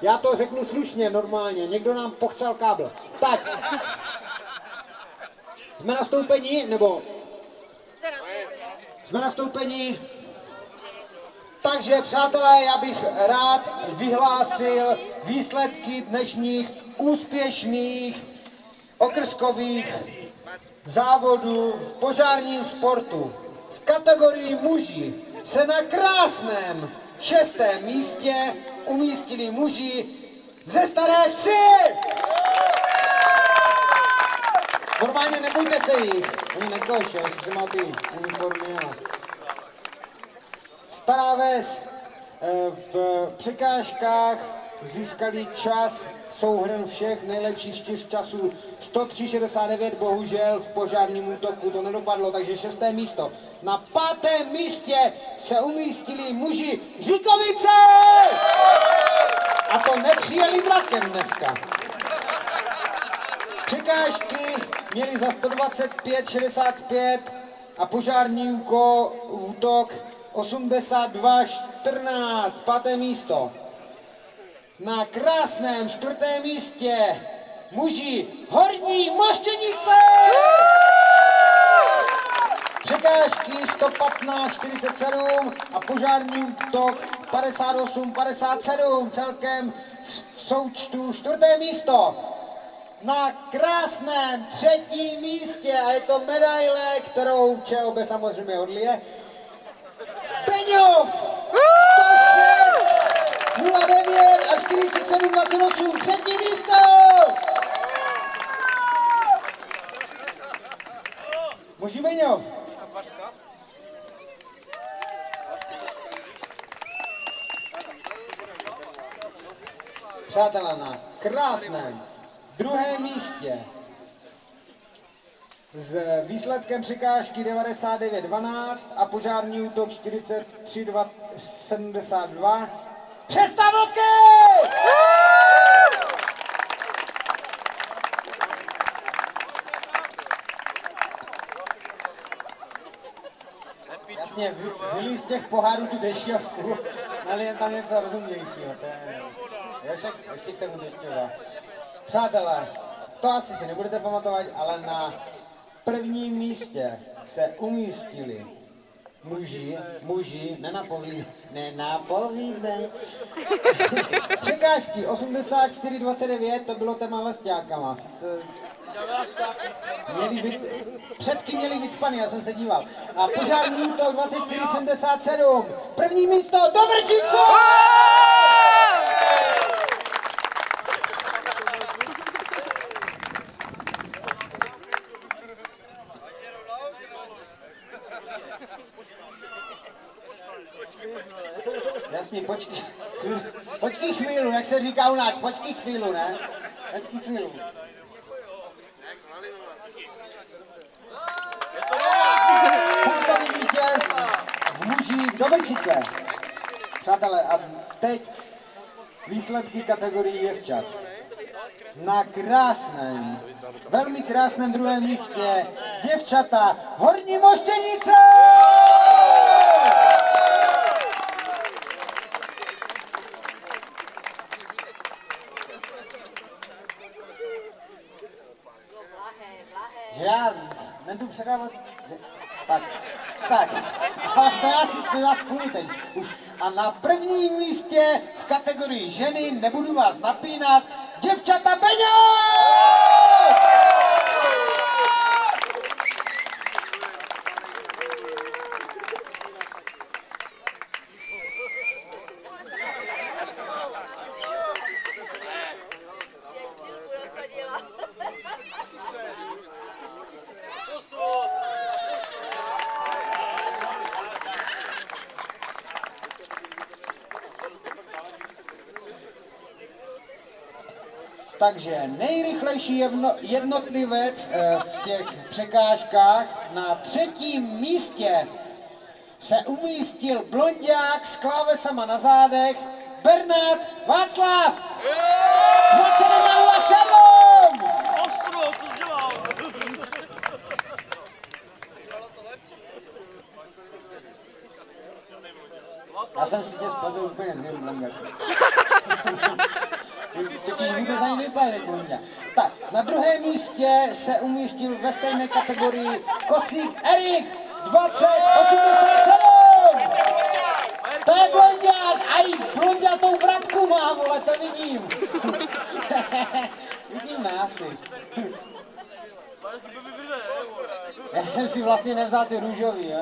Já to řeknu slušně, normálně. Někdo nám pochcel kábel. Tak. Jsme nastoupeni, nebo? Jsme nastoupeni. Takže, přátelé, já bych rád vyhlásil výsledky dnešních úspěšných okrskových závodů v požárním sportu. V kategorii muži se na krásném 6. místě umístili muži ze Staré Vsi. Normálně nebojte se jich. Oni nekoš, jestli se má ty uniformy. Stará Ves v překážkách získali čas souhrn všech nejlepších 4 časů 103,69, bohužel v požárním útoku to nedopadlo, takže 6. místo. Na 5. místě se umístili muži Říkovice! A to nepřijeli vlakem dneska. Překážky měli za 125,65 a požární útok 82,14, 5. místo. Na krásném 4. místě muži Horní Moštěnice! Překážky 115,47 a požární útok 58,57, celkem v součtu 4. místo. Na krásném 3. místě, a je to medaile, kterou ČOB samozřejmě odlije, Beňov 106,09 a 47,28, 3. místo! Muži Beňov. Přátelé, na krásném 2. místě s výsledkem překážky 99,12 a požární útok 43,72. Přestávky! Jasně, vylí z těch pohárů tu dešťovku, ale jen tam něco rozumnějšího. Je však ještě k tomu dešťová. Přátelé, to asi si nebudete pamatovat, ale na 1. místě se umístili muži, nenapovídej. Překážky 84,29, to bylo téma lesťákama. Předky měli vycpaný, já jsem se díval. A požární útok 24,77. 1. místo Dobrčice! Jasně, počkej chvíli, jak se říká u nás, počkej chvíli, ne? Počkej chvíli. Celkový vítěz v mužích Dobrčice. Přátelé, a teď výsledky kategorii děvčat. Na krásném, velmi krásném 2. místě děvčata Horní Moštěnice! Že já nejdu předávat, tak, ale to já si to zase půjdu teď už. A na 1. místě v kategorii ženy, nebudu vás napínat, děvčata Beňo! Takže nejrychlejší jednotlivec v těch překážkách na 3. místě se umístil blonďák s klávesama na zádech Bernard Václav. 21,07. Já jsem si tě spadl úplně z něm blonďáku. nevypadá jak blonděla. Tak, na druhém místě se umístil ve stejné kategorii Kosík Erik 2087. To je blonďák, a i blonďatou bratku má, vole, to vidím. Vidím násy. Já jsem si vlastně nevzal ty růžový, já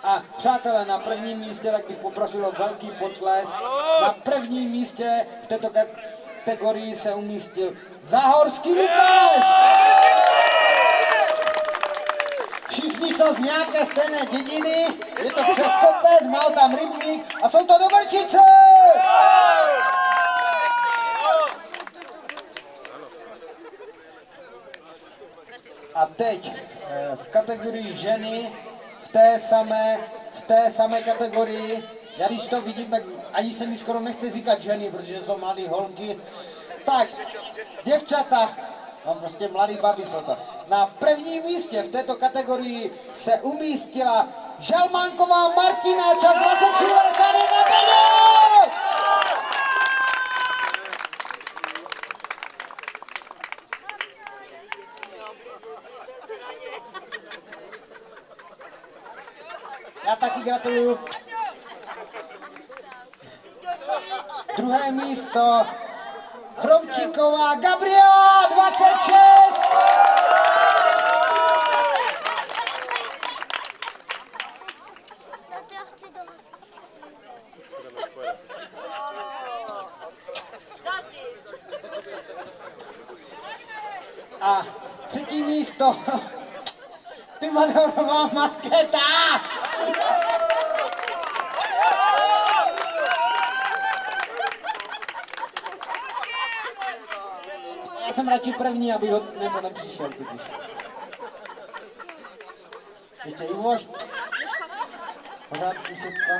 A přátelé, na prvním místě, tak bych poprosil o velký potlesk. Na prvním místě v této kategorii se umístil Záhorský Lukáš. Všichni jsou z nějaké stejné dědiny, je to přes kopec, má tam rybník a jsou to Doberčice! A teď v kategorii ženy, v té samé kategorii, já když to vidím, tak ani se mi skoro nechce říkat ženy, protože jsou mladé holky. Tak, děvčata, mám prostě mladý babi jsou to. Na prvním místě v této kategorii se umístila Žalmánková Martina, čas 23:91 peněz! Já taky gratuluju. Druhé místo Chromčíková Gabriela 26. A třetí místo Tymadorová Markéta. Já jsem radši první, aby ho něco nepřišel totiž. Ještě Ivoš. Pořád píšetka.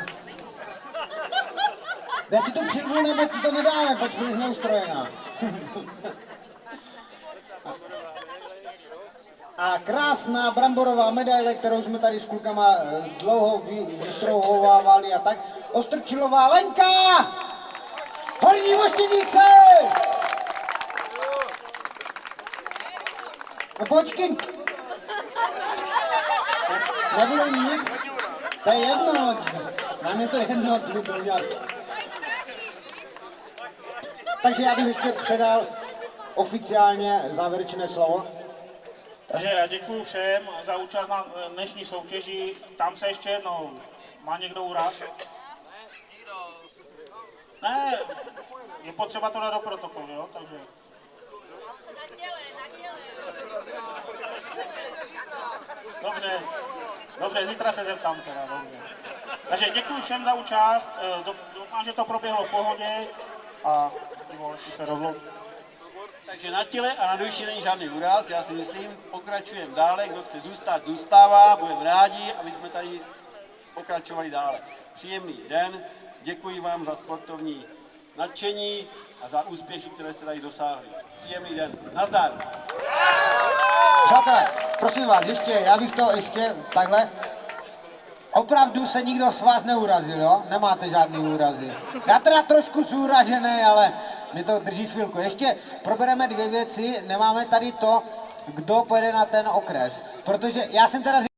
Dej si to přilvu, nebo ti to nedáme, pač budeš neustrojená. A krásná bramborová medaile, kterou jsme tady s klukama dlouho vystrouhovávali a tak. Ostrčilová Lenka! Horní Moštěnice! No počkej. Nebude nic. To je jedno. Nám je to jedno, co to udělat. Takže já bych ještě předal oficiálně závěrečné slovo. Takže já děkuji všem za účast na dnešní soutěži. Tam se ještě jednou. Má někdo úraz? Ne, je potřeba to dát do protokolu, jo? Takže... Dobře, zítra se zeptám teda, dobře. Takže děkuji všem za účast, doufám, že to proběhlo v pohodě a si se rozloučí. Takže na těle a na duši není žádný úraz, já si myslím, pokračujeme dále, kdo chce zůstat, zůstává, budeme rádi, aby jsme tady pokračovali dále. Příjemný den, děkuji vám za sportovní nadšení a za úspěchy, které jste tady dosáhli. Příjemný den, nazdar! Přátelé, prosím vás, já bych to takhle. Opravdu se nikdo z vás neurazil, jo? Nemáte žádný úrazy. Já teda trošku jsem uražený, ale mi to drží chvilku. Ještě probereme dvě věci, nemáme tady to, kdo pojede na ten okres. Protože já jsem teda